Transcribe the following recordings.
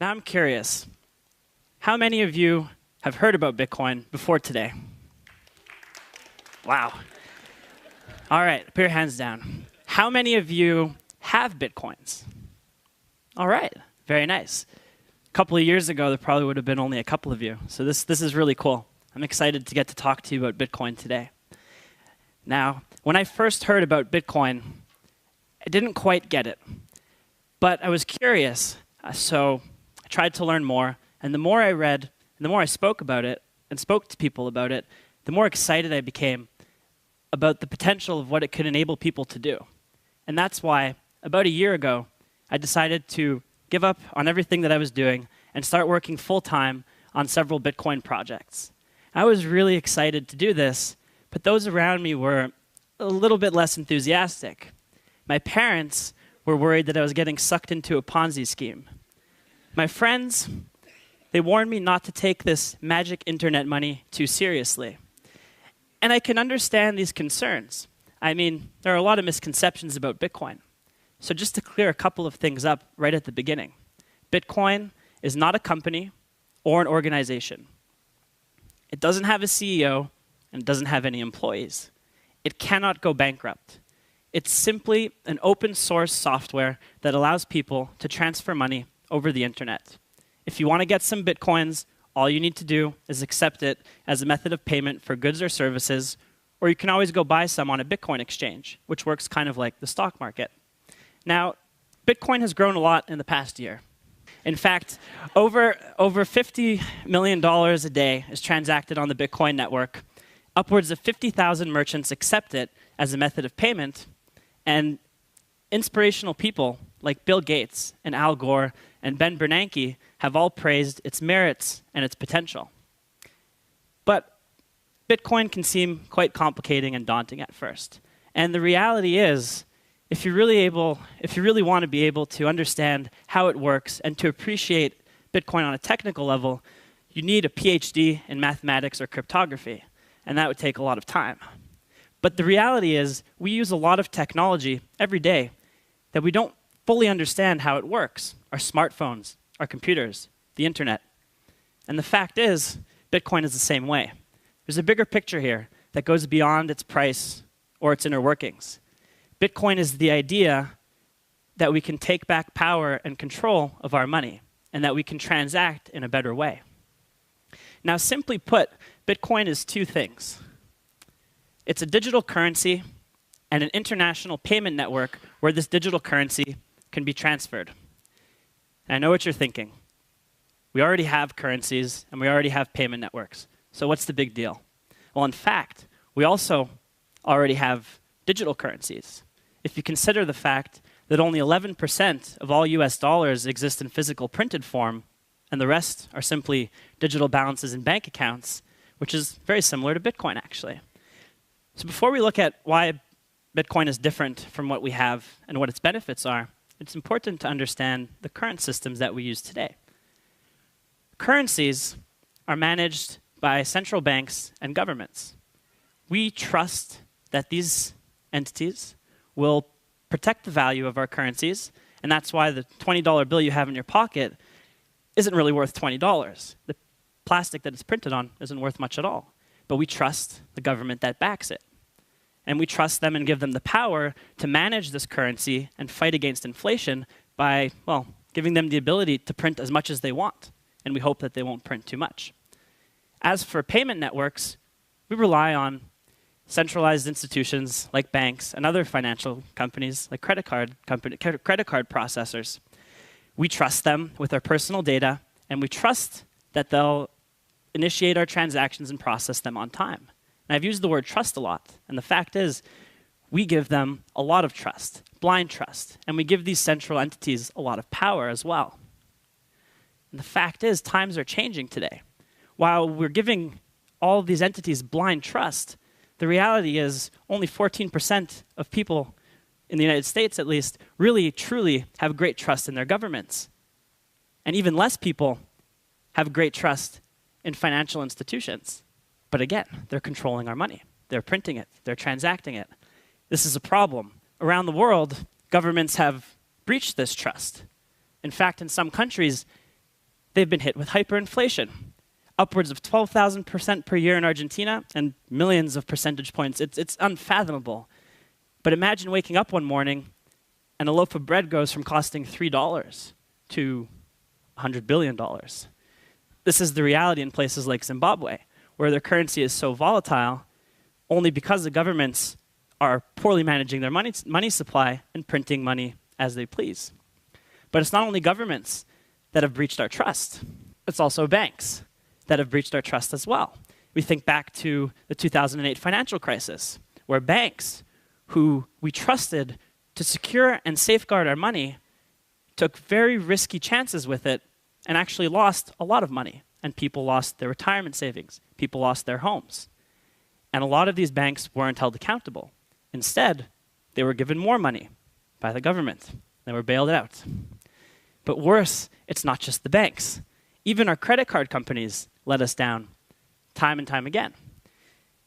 Now I'm curious, how many of you have heard about Bitcoin before today? Wow. All right, put your hands down. How many of you have Bitcoins? All right, very nice. A couple of years ago, there probably would have been only a couple of you. So this is really cool. I'm excited to get to talk to you about Bitcoin today. Now, when I first heard about Bitcoin, I didn't quite get it. But I was curious, so I tried to learn more. And the more I read, and the more I spoke about it, and spoke to people about it, the more excited I became about the potential of what it could enable people to do. And that's why, about a year ago, I decided to give up on everything that I was doing and start working full-time on several Bitcoin projects. I was really excited to do this, but those around me were a little bit less enthusiastic. My parents were worried that I was getting sucked into a Ponzi scheme. My friends, they warned me not to take this magic internet money too seriously. And I can understand these concerns. I mean, there are a lot of misconceptions about Bitcoin. So just to clear a couple of things up right at the beginning, Bitcoin is not a company or an organization. It doesn't have a CEO and it doesn't have any employees. It cannot go bankrupt. It's simply an open source software that allows people to transfer money over the internet. If you want to get some Bitcoins, all you need to do is accept it as a method of payment for goods or services, or you can always go buy some on a Bitcoin exchange, which works kind of like the stock market. Now, Bitcoin has grown a lot in the past year. In fact, over $50 million a day is transacted on the Bitcoin network. Upwards of 50,000 merchants accept it as a method of payment, and inspirational people like Bill Gates and Al Gore and Ben Bernanke have all praised its merits and its potential. But Bitcoin can seem quite complicating and daunting at first. And the reality is, if you really want to be able to understand how it works and to appreciate Bitcoin on a technical level, you need a PhD in mathematics or cryptography, and that would take a lot of time. But the reality is, we use a lot of technology every day that we don't fully understand how it works. Our smartphones, our computers, the internet. And the fact is, Bitcoin is the same way. There's a bigger picture here that goes beyond its price or its inner workings. Bitcoin is the idea that we can take back power and control of our money, and that we can transact in a better way. Now, simply put, Bitcoin is two things. It's a digital currency and an international payment network where this digital currency can be transferred. And I know what you're thinking. We already have currencies and we already have payment networks. So what's the big deal? Well, in fact, we also already have digital currencies. If you consider the fact that only 11% of all US dollars exist in physical printed form, and the rest are simply digital balances in bank accounts, which is very similar to Bitcoin, actually. So before we look at why Bitcoin is different from what we have and what its benefits are, it's important to understand the current systems that we use today. Currencies are managed by central banks and governments. We trust that these entities will protect the value of our currencies, and that's why the $20 bill you have in your pocket isn't really worth $20. The plastic that it's printed on isn't worth much at all. But we trust the government that backs it. And we trust them and give them the power to manage this currency and fight against inflation by, well, giving them the ability to print as much as they want. And we hope that they won't print too much. As for payment networks, we rely on centralized institutions like banks and other financial companies like credit card processors. We trust them with our personal data, and we trust that they'll initiate our transactions and process them on time. And I've used the word trust a lot, and the fact is, we give them a lot of trust, blind trust, and we give these central entities a lot of power as well. And the fact is, times are changing today. While we're giving all of these entities blind trust, the reality is only 14% of people in the United States, at least, really, truly have great trust in their governments. And even less people have great trust in financial institutions. But again, they're controlling our money. they're printing it, they're transacting it. This is a problem. Around the world, governments have breached this trust. In fact, in some countries, they've been hit with hyperinflation, upwards of 12,000% per year in Argentina and millions of percentage points. It's unfathomable. But imagine waking up one morning and a loaf of bread goes from costing $3 to $100 billion. This is the reality in places like Zimbabwe, where their currency is so volatile only because the governments are poorly managing their money supply and printing money as they please. But it's not only governments that have breached our trust, it's also banks that have breached our trust as well. We think back to the 2008 financial crisis, where banks who we trusted to secure and safeguard our money took very risky chances with it and actually lost a lot of money. And people lost their retirement savings. People lost their homes. And a lot of these banks weren't held accountable. Instead, they were given more money by the government. They were bailed out. But worse, it's not just the banks. Even our credit card companies let us down time and time again.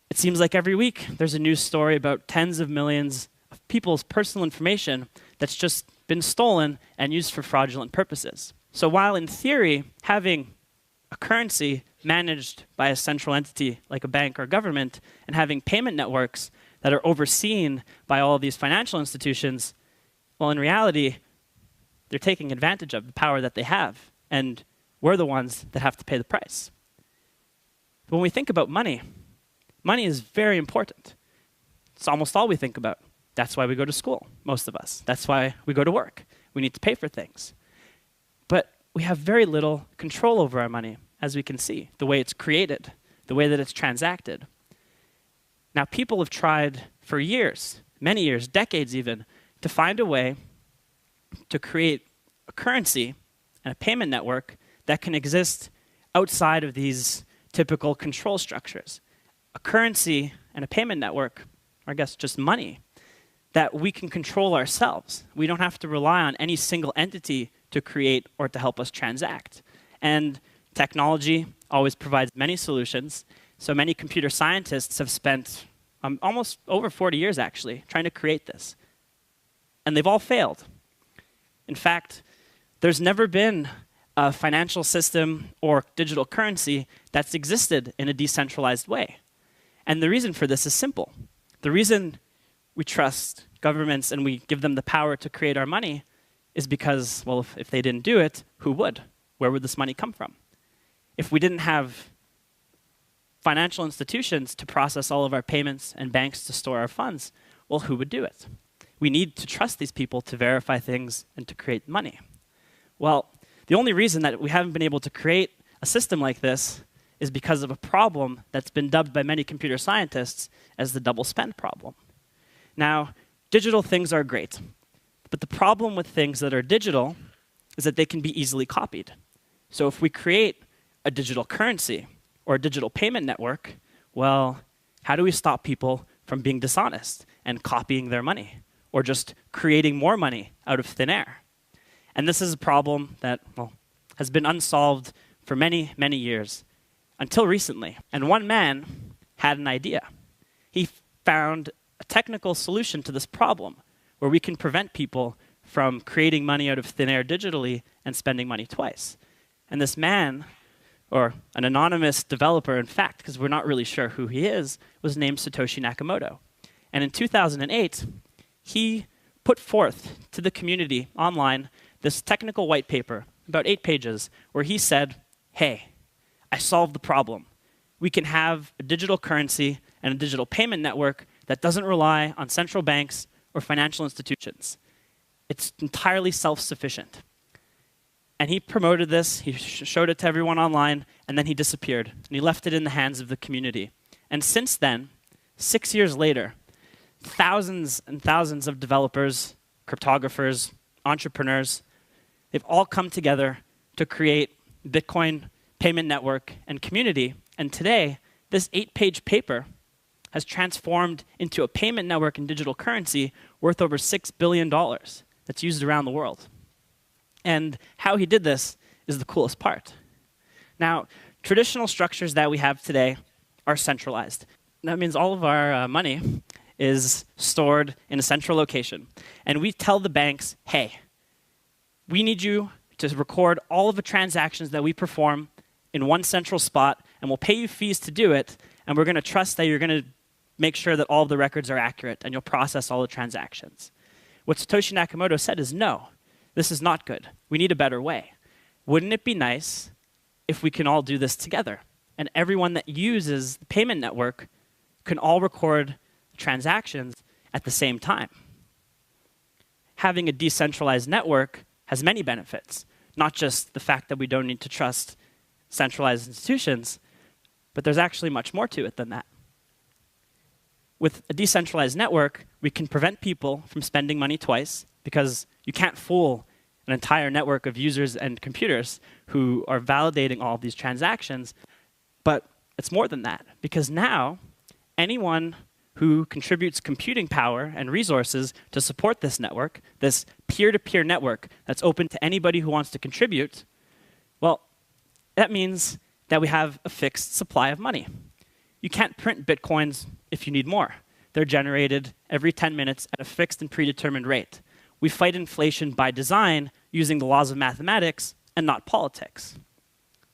It seems like every week there's a news story about tens of millions of people's personal information that's just been stolen and used for fraudulent purposes. So while in theory, having a currency managed by a central entity like a bank or government and having payment networks that are overseen by all of these financial institutions, well, in reality, they're taking advantage of the power that they have, and we're the ones that have to pay the price. But when we think about money, money is very important. It's almost all we think about. That's why we go to school, most of us. That's why we go to work. We need to pay for things. But we have very little control over our money, as we can see, the way it's created, the way that it's transacted. Now, people have tried for years, many years, decades even, to find a way to create a currency and a payment network that can exist outside of these typical control structures. A currency and a payment network, or I guess just money, that we can control ourselves. We don't have to rely on any single entity to create or to help us transact. And technology always provides many solutions. So many computer scientists have spent almost over 40 years, actually, trying to create this. And they've all failed. In fact, there's never been a financial system or digital currency that's existed in a decentralized way. And the reason for this is simple. The reason we trust governments and we give them the power to create our money is because, well, if they didn't do it, who would? Where would this money come from? If we didn't have financial institutions to process all of our payments and banks to store our funds, well, who would do it? We need to trust these people to verify things and to create money. Well, the only reason that we haven't been able to create a system like this is because of a problem that's been dubbed by many computer scientists as the double spend problem. Now, digital things are great, but the problem with things that are digital is that they can be easily copied. So if we create a digital currency or a digital payment network, well, how do we stop people from being dishonest and copying their money or just creating more money out of thin air? And this is a problem that, well, has been unsolved for many, many years until recently. And one man had an idea. He found a technical solution to this problem where we can prevent people from creating money out of thin air digitally and spending money twice. And this man, or an anonymous developer, in fact, because we're not really sure who he is, was named Satoshi Nakamoto. And in 2008, he put forth to the community online this technical white paper, about 8 pages, where he said, hey, I solved the problem. We can have a digital currency and a digital payment network that doesn't rely on central banks or financial institutions. It's entirely self-sufficient. And he promoted this, he showed it to everyone online, and then he disappeared. And he left it in the hands of the community. And since then, 6 years later, thousands and thousands of developers, cryptographers, entrepreneurs, they've all come together to create Bitcoin payment network and community. And today, this 8-page paper has transformed into a payment network and digital currency worth over $6 billion that's used around the world. And how he did this is the coolest part. Now, traditional structures that we have today are centralized. That means all of our money is stored in a central location. And we tell the banks, hey, we need you to record all of the transactions that we perform in one central spot, and we'll pay you fees to do it, and we're going to trust that you're going to make sure that all of the records are accurate, and you'll process all the transactions. What Satoshi Nakamoto said is, no, this is not good. We need a better way. Wouldn't it be nice if we can all do this together? And everyone that uses the payment network can all record transactions at the same time. Having a decentralized network has many benefits, not just the fact that we don't need to trust centralized institutions, but there's actually much more to it than that. With a decentralized network, we can prevent people from spending money twice, because you can't fool an entire network of users and computers who are validating all of these transactions. But it's more than that, because now anyone who contributes computing power and resources to support this network, this peer-to-peer network that's open to anybody who wants to contribute, well, that means that we have a fixed supply of money. You can't print bitcoins if you need more. They're generated every 10 minutes at a fixed and predetermined rate. We fight inflation by design using the laws of mathematics and not politics.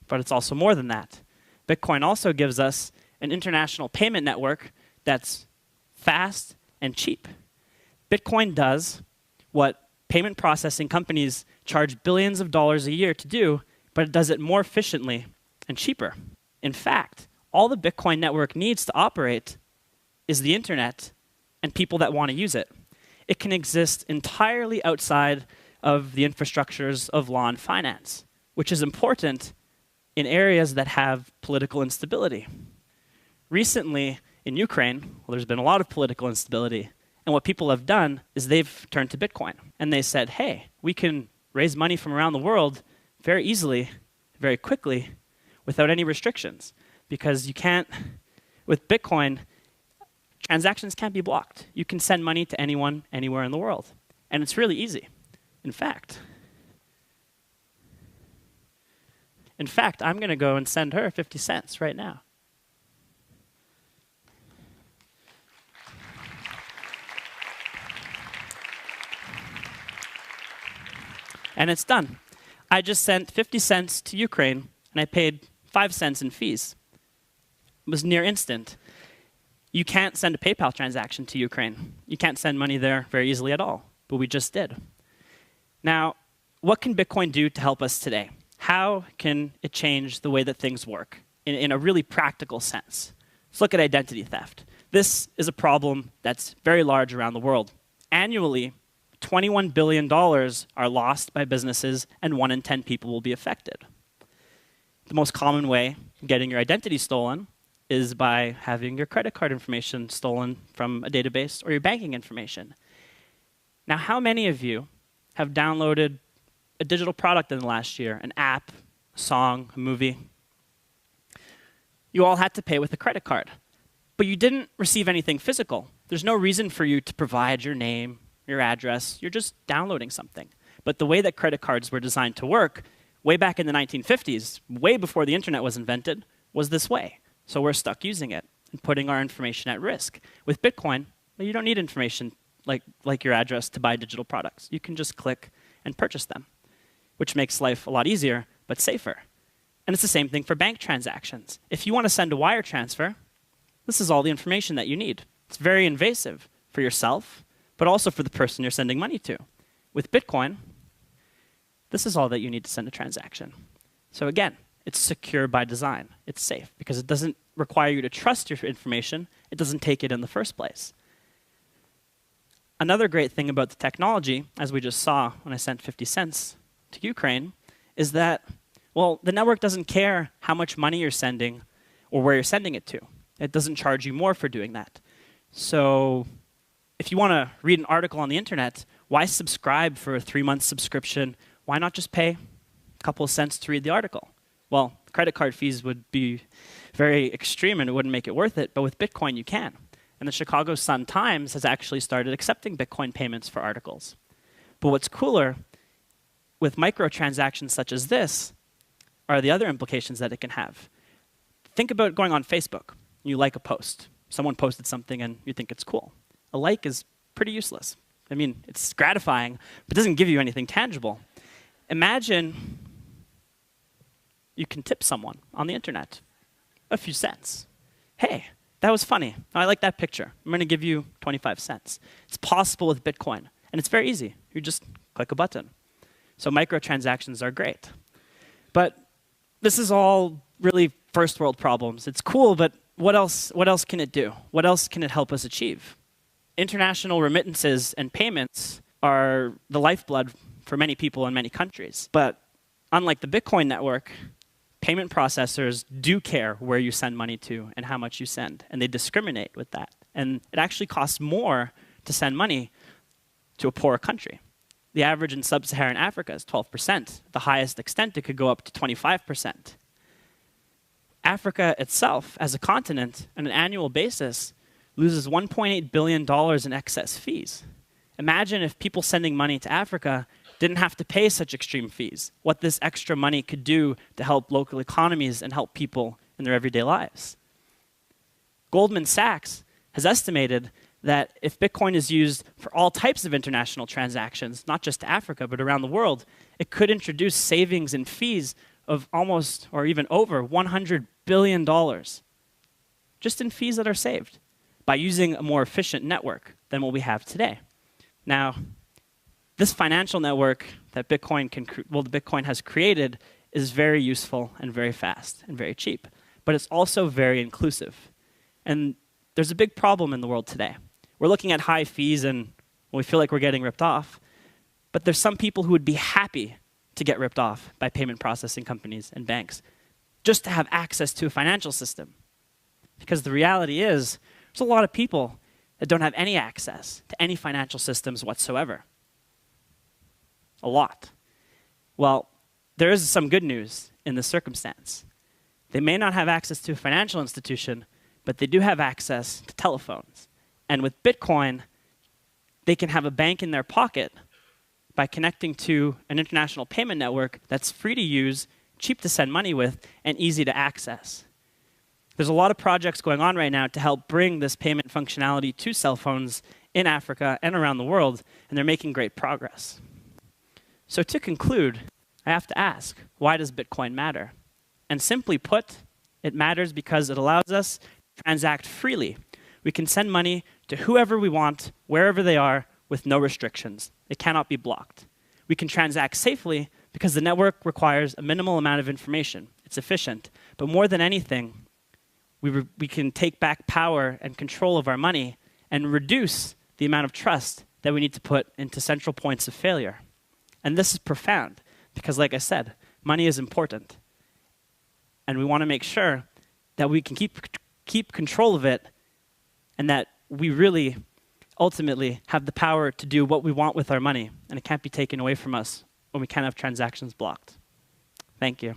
But it's also more than that. Bitcoin also gives us an international payment network that's fast and cheap. Bitcoin does what payment processing companies charge billions of dollars a year to do, but it does it more efficiently and cheaper. In fact, all the Bitcoin network needs to operate is the internet and people that want to use it. It can exist entirely outside of the infrastructures of law and finance, which is important in areas that have political instability. Recently, in Ukraine, well, there's been a lot of political instability. And what people have done is they've turned to Bitcoin. And they said, hey, we can raise money from around the world very easily, very quickly, without any restrictions. Because you can't, with Bitcoin, transactions can't be blocked. You can send money to anyone, anywhere in the world. And it's really easy. In fact, I'm going to go and send her 50 cents right now. And it's done. I just sent 50 cents to Ukraine, and I paid 5 cents in fees. It was near instant. You can't send a PayPal transaction to Ukraine. You can't send money there very easily at all, but we just did. Now, what can Bitcoin do to help us today? How can it change the way that things work in a really practical sense? Let's look at identity theft. This is a problem that's very large around the world. Annually, $21 billion are lost by businesses, and 1 in 10 people will be affected. The most common way of getting your identity stolen is by having your credit card information stolen from a database or your banking information. Now, how many of you have downloaded a digital product in the last year, an app, a song, a movie? You all had to pay with a credit card, but you didn't receive anything physical. There's no reason for you to provide your name, your address. You're just downloading something. But the way that credit cards were designed to work, way back in the 1950s, way before the internet was invented, was this way. So we're stuck using it and putting our information at risk. With Bitcoin, well, you don't need information like your address to buy digital products. You can just click and purchase them, which makes life a lot easier, but safer. And it's the same thing for bank transactions. If you want to send a wire transfer, this is all the information that you need. It's very invasive for yourself, but also for the person you're sending money to. With Bitcoin, this is all that you need to send a transaction. So again, it's secure by design. It's safe because it doesn't require you to trust your information. It doesn't take it in the first place. Another great thing about the technology, as we just saw when I sent 50 cents to Ukraine, is that, well, the network doesn't care how much money you're sending or where you're sending it to. It doesn't charge you more for doing that. So if you want to read an article on the internet, why subscribe for a 3-month subscription? Why not just pay a couple of cents to read the article? Well, credit card fees would be very extreme and it wouldn't make it worth it, but with Bitcoin you can. And the Chicago Sun-Times has actually started accepting Bitcoin payments for articles. But what's cooler, with microtransactions such as this, are the other implications that it can have. Think about going on Facebook. You like a post. Someone posted something and you think it's cool. A like is pretty useless. I mean, it's gratifying, but doesn't give you anything tangible. Imagine you can tip someone on the internet a few cents. Hey, that was funny. I like that picture. I'm going to give you 25 cents. It's possible with Bitcoin, and it's very easy. You just click a button. So microtransactions are great. But this is all really first world problems. It's cool, but what else can it do? What else can it help us achieve? International remittances and payments are the lifeblood for many people in many countries. But unlike the Bitcoin network, payment processors do care where you send money to and how much you send, and they discriminate with that. And it actually costs more to send money to a poorer country. The average in sub-Saharan Africa is 12%. The highest extent, it could go up to 25%. Africa itself, as a continent, on an annual basis, loses $1.8 billion in excess fees. Imagine if people sending money to Africa didn't have to pay such extreme fees, what this extra money could do to help local economies and help people in their everyday lives. Goldman Sachs has estimated that if Bitcoin is used for all types of international transactions, not just to Africa, but around the world, it could introduce savings in fees of almost or even over $100 billion, just in fees that are saved by using a more efficient network than what we have today. Now, this financial network that Bitcoin has created is very useful and very fast and very cheap, but it's also very inclusive. And there's a big problem in the world today. We're looking at high fees and we feel like we're getting ripped off, but there's some people who would be happy to get ripped off by payment processing companies and banks just to have access to a financial system. Because the reality is, there's a lot of people that don't have any access to any financial systems whatsoever. A lot. Well, there is some good news in this circumstance. They may not have access to a financial institution, but they do have access to telephones. And with Bitcoin, they can have a bank in their pocket by connecting to an international payment network that's free to use, cheap to send money with, and easy to access. There's a lot of projects going on right now to help bring this payment functionality to cell phones in Africa and around the world, and they're making great progress. So to conclude, I have to ask, why does Bitcoin matter? And simply put, it matters because it allows us to transact freely. We can send money to whoever we want, wherever they are, with no restrictions. It cannot be blocked. We can transact safely because the network requires a minimal amount of information. It's efficient. But more than anything, we can take back power and control of our money and reduce the amount of trust that we need to put into central points of failure. And this is profound because, like I said, money is important. And we want to make sure that we can keep control of it and that we really ultimately have the power to do what we want with our money, and it can't be taken away from us when we can't have transactions blocked. Thank you.